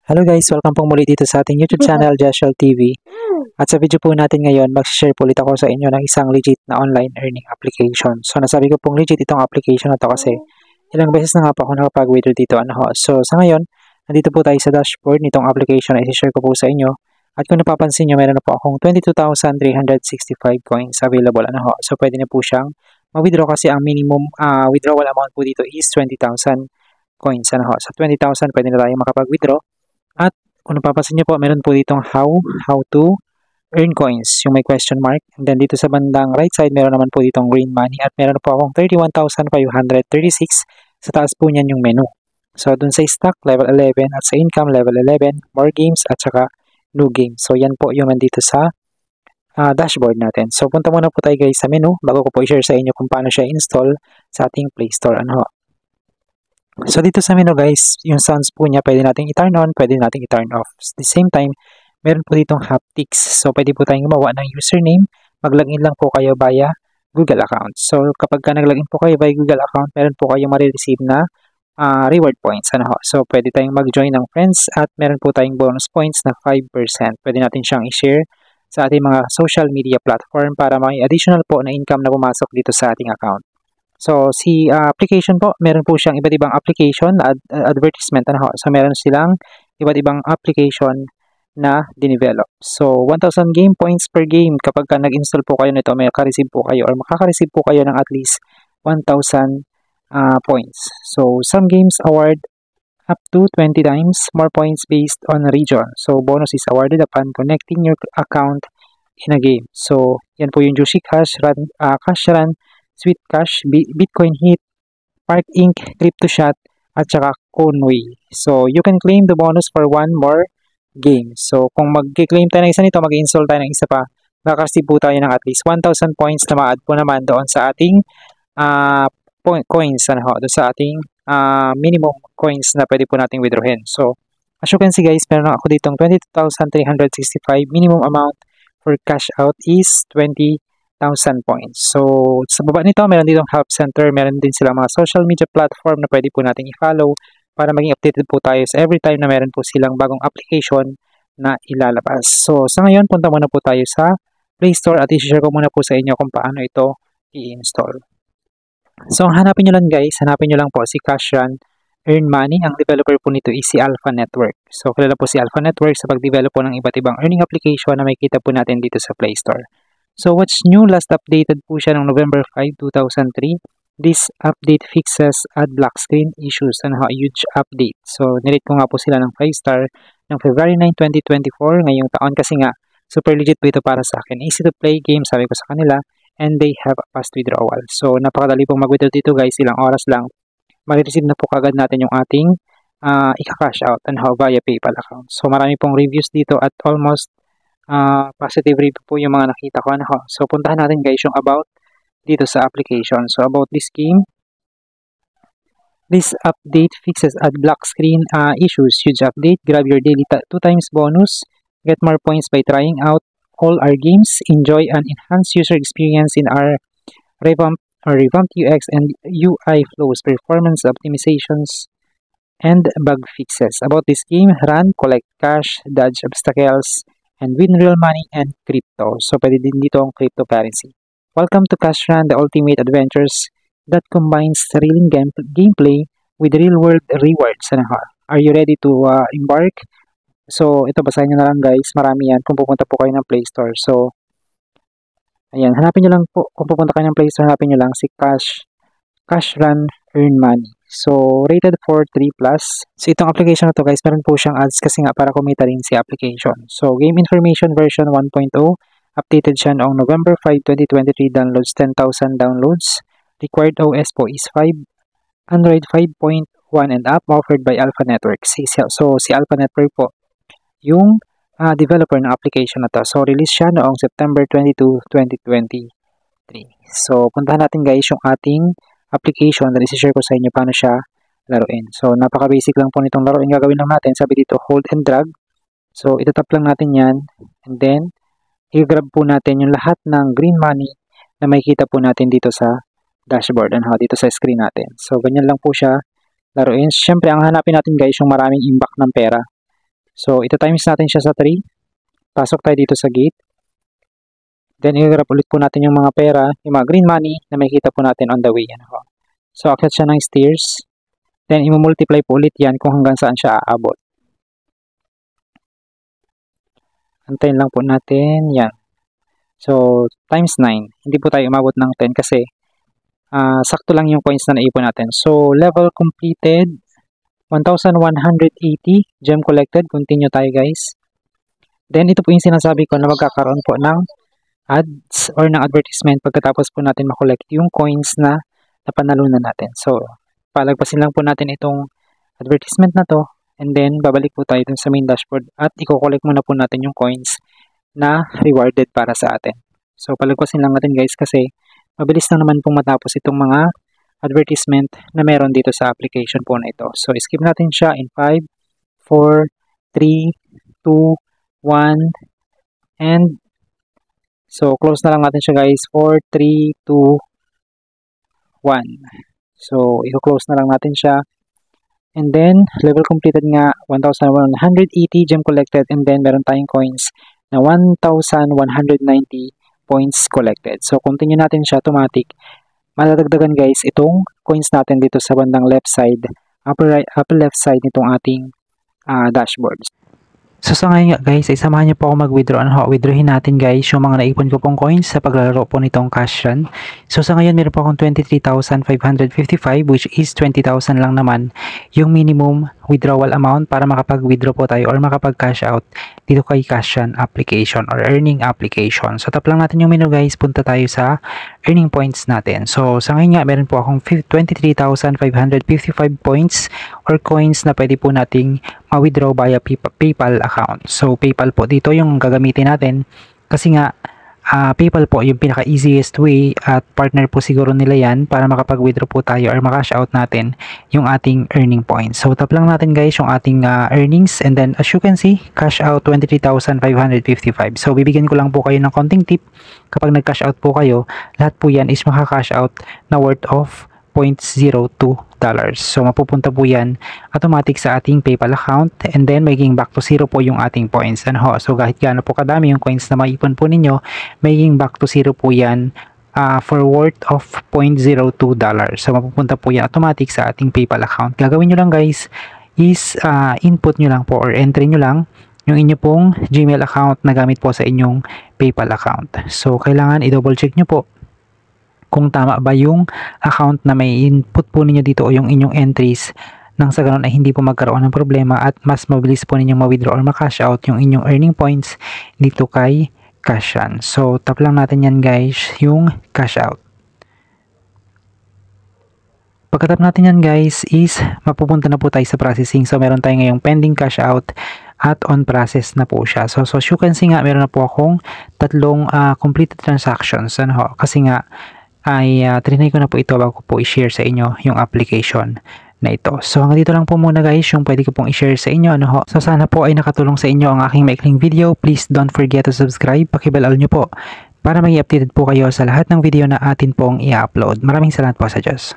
Hello guys, welcome po muli dito sa ating YouTube channel, Joshua TV. At sa video po natin ngayon, mag-share po ulit ako sa inyo ng isang legit na online earning application. So nasabi ko pong legit itong application na to kasi ilang beses na nga po ako nakapag-withdraw dito. So sa ngayon, nandito po tayo sa dashboard nitong application na isi-share ko po sa inyo. At kung napapansin nyo, meron na po akong 22,365 coins available. So pwede na po siyang mag-withdraw kasi ang minimum withdrawal amount po dito is 20,000 coins. So 20,000 pwede na tayo makapag-withdraw. At kung napapansin niyo po, meron po ditong how to earn coins, yung may question mark. And then dito sa bandang right side, meron naman po ditong green money at meron po akong 31,536. Sa taas po niyan yung menu. So dun sa stock, level 11 at sa income, level 11, more games at saka new games. So yan po yung nandito sa dashboard natin. So punta muna po tayo guys sa menu bago ko po i-share sa inyo kung paano siya install sa ating Play Store. So dito sa menu guys, yung sounds po niya pwede nating i-turn on, pwede nating i-turn off. At the same time, meron po ditong haptics. So pwede po tayong gumawa ng username, mag-login lang po kayo via Google account. So kapag nag-login po kayo via Google account, meron po kayo ma-receive na reward points. So pwede tayong mag-join ng friends at meron po tayong bonus points na 5%. Pwede natin siyang i-share sa ating mga social media platform para may additional po na income na pumasok dito sa ating account. So, si application po, meron po siyang iba't ibang application, advertisement. So, meron silang iba't ibang application na dinevelop. So, 1,000 game points per game. Kapag nag-install po kayo nito, may makareceive po kayo or makaka-receive po kayo ng at least 1,000 points. So, some games award up to 20 times more points based on region. So, bonus is awarded upon connecting your account in a game. So, yan po yung Juicy Cash Run, Sweet Cash, Bitcoin Hit, Park Inc, Crypto Shot, at saka Conway. So, you can claim the bonus for one more game. So, kung mag-claim tayo ng isa nito, mag-install tayo ng isa pa, makakasib po tayo ng at least 1,000 points na ma-add po naman doon sa ating coins, doon sa ating minimum coins na pwede po nating withdrawin. So, as you can see guys, meron ako ditong 22,365. Minimum amount for cash out is 20,000 points. So, sa baba nito, meron ditong help center. Meron din silang mga social media platform na pwede po natin i-follow para maging updated po tayo sa every time na meron po silang bagong application na ilalabas. So, sa ngayon, punta muna po tayo sa Play Store at i-share ko muna po sa inyo kung paano ito i-install. So, hanapin nyo lang guys, hanapin nyo lang po si Cash Run Earn Money. Ang developer po nito is si Alpha Network. So, kilala po si Alpha Network sa pag-develop po ng iba't ibang earning application na makikita po natin dito sa Play Store. So, what's new? Last updated po siya noong November 5, 2003. This update fixes ad block screen issues. A huge update. So, nirate ko nga po sila ng 5-star ng February 9, 2024. Ngayong taon kasi nga, super legit po ito para sa akin. Easy to play game, sabi ko sa kanila. And they have a fast withdrawal. So, napakadali pong mag-withdraw dito guys. Ilang oras lang. Marireceive na po kagad natin yung ating ika-cash out via PayPal account. So, marami pong reviews dito at almost positive review po yung mga nakita ko. So, puntahan natin guys yung about dito sa application. So, about this game. This update fixes ad block screen issues. Huge update. Grab your daily 2 times bonus. Get more points by trying out all our games. Enjoy an enhanced user experience in our revamped UX and UI flows, performance optimizations, and bug fixes. About this game, run, collect cash, dodge obstacles, and win real money and crypto. So, pwede din dito ang cryptocurrency. Welcome to Cash Run, the ultimate adventures that combines thrilling gameplay with real-world rewards. Are you ready to embark? So, ito, basahin nyo na lang guys. Marami yan kung pupunta po kayo ng Play Store. So, ayan, hanapin nyo lang po. Kung pupunta kayo ng Play Store, hanapin nyo lang si Cash Run Earn Money. So, rated for 3+. So, itong application na to guys, meron po siyang ads kasi nga para kumita rin si application. So, game information version 1.0. Updated siya noong November 5, 2023. Downloads 10,000 downloads. Required OS po is 5. Android 5.1 and up. Offered by Alpha Network. So, si Alpha Network po yung developer ng application na to. So, release siya noong September 22, 2023. So, puntahan natin guys yung ating application na isi-share ko sa inyo paano siya laruin. So, napaka-basic lang po nitong laruin. Gagawin lang natin, sabi dito, hold and drag. So, itatap lang natin yan. And then, i-grab po natin yung lahat ng green money na makikita po natin dito sa dashboard. Dito sa screen natin. So, ganyan lang po siya laruin. Siyempre, ang hanapin natin guys, yung maraming impact ng pera. So, ito times natin siya sa 3. Pasok tayo dito sa gate. Then, i-grab ulit po natin yung mga pera, yung mga green money na makikita po natin on the way. Yan ho. So, akyat siya ng stairs. Then, i-multiply po ulit yan kung hanggang saan siya aabot. Antayin lang po natin. Yan. So, times 9. Hindi po tayo umabot ng 10 kasi sakto lang yung coins na naipon natin. So, level completed. 1,180 gem collected. Continue tayo guys. Then, ito po yung sinasabi ko na magkakaroon po ng ads or ng advertisement pagkatapos po natin makollect yung coins na napanalunan natin. So, palagpasin lang po natin itong advertisement na to and then babalik po tayo dun sa main dashboard at i-collect muna po natin yung coins na rewarded para sa atin. So, palagpasin lang natin guys kasi mabilis lang naman pong matapos itong mga advertisement na meron dito sa application po na ito. So, skip natin siya in 5, 4, 3, 2, 1, and so, close na lang natin siya guys. 4, 3, 2, 1. So, i-close na lang natin siya. And then, level completed nga, 1,180 gem collected. And then, meron tayong coins na 1,190 points collected. So, continue natin siya automatic. Madadagdagan guys itong coins natin dito sa bandang left side, upper left side nitong ating dashboard. So sa ngayon nga guys, samahan niyo po ako mag-withdraw. Withdrawin natin guys yung mga naipon ko pong coins sa paglalaro po nitong cash run. So sa ngayon meron po akong 23,555 which is 20,000 lang naman yung minimum withdrawal amount para makapag-withdraw po tayo or makapag-cash out dito kay cash run application or earning application. So tap lang natin yung menu guys, punta tayo sa earning points natin. So sa ngayon nga meron po akong 23,555 points or coins na pwede po nating ma-withdraw via PayPal account. So PayPal po dito yung gagamitin natin kasi nga PayPal po yung pinaka-easiest way at partner po siguro nila yan para makapag-withdraw po tayo or makash out natin yung ating earning points. So tap lang natin guys yung ating earnings and then as you can see, cash out 23,555. So bibigyan ko lang po kayo ng konting tip. Kapag nag-cash out po kayo, lahat po yan is maka-cash out na worth of $0.02. So mapupunta po yan automatic sa ating PayPal account and then magiging back to zero po yung ating points. So kahit gaano po kadami yung coins na maipon po ninyo, magiging back to zero po yan for worth of $0.02. So mapupunta po yan automatic sa ating PayPal account. Gagawin nyo lang guys is input nyo lang po or entry nyo lang yung inyo pong Gmail account na gamit po sa inyong PayPal account. So kailangan i-double check nyo po kung tama ba yung account na may input po ninyo dito o yung inyong entries nang sa ganun ay hindi po magkaroon ng problema at mas mabilis po ninyong ma-withdraw or ma-cash out yung inyong earning points dito kay cash run. So tap lang natin yan guys yung cash out. Pagkatap natin yan guys is mapupunta na po tayo sa processing. So meron tayo ngayong pending cash out at on process na po siya. So as you can see nga meron na po akong tatlong completed transactions. Kasi nga ay trinay ko na po ito bago po i-share sa inyo yung application na ito. So hanggang dito lang po muna guys yung pwede ko pong i-share sa inyo. So sana po ay nakatulong sa inyo ang aking maikling video. Please don't forget to subscribe. Pakibell all nyo po para maging updated po kayo sa lahat ng video na atin pong i-upload. Maraming salamat po sa Diyos.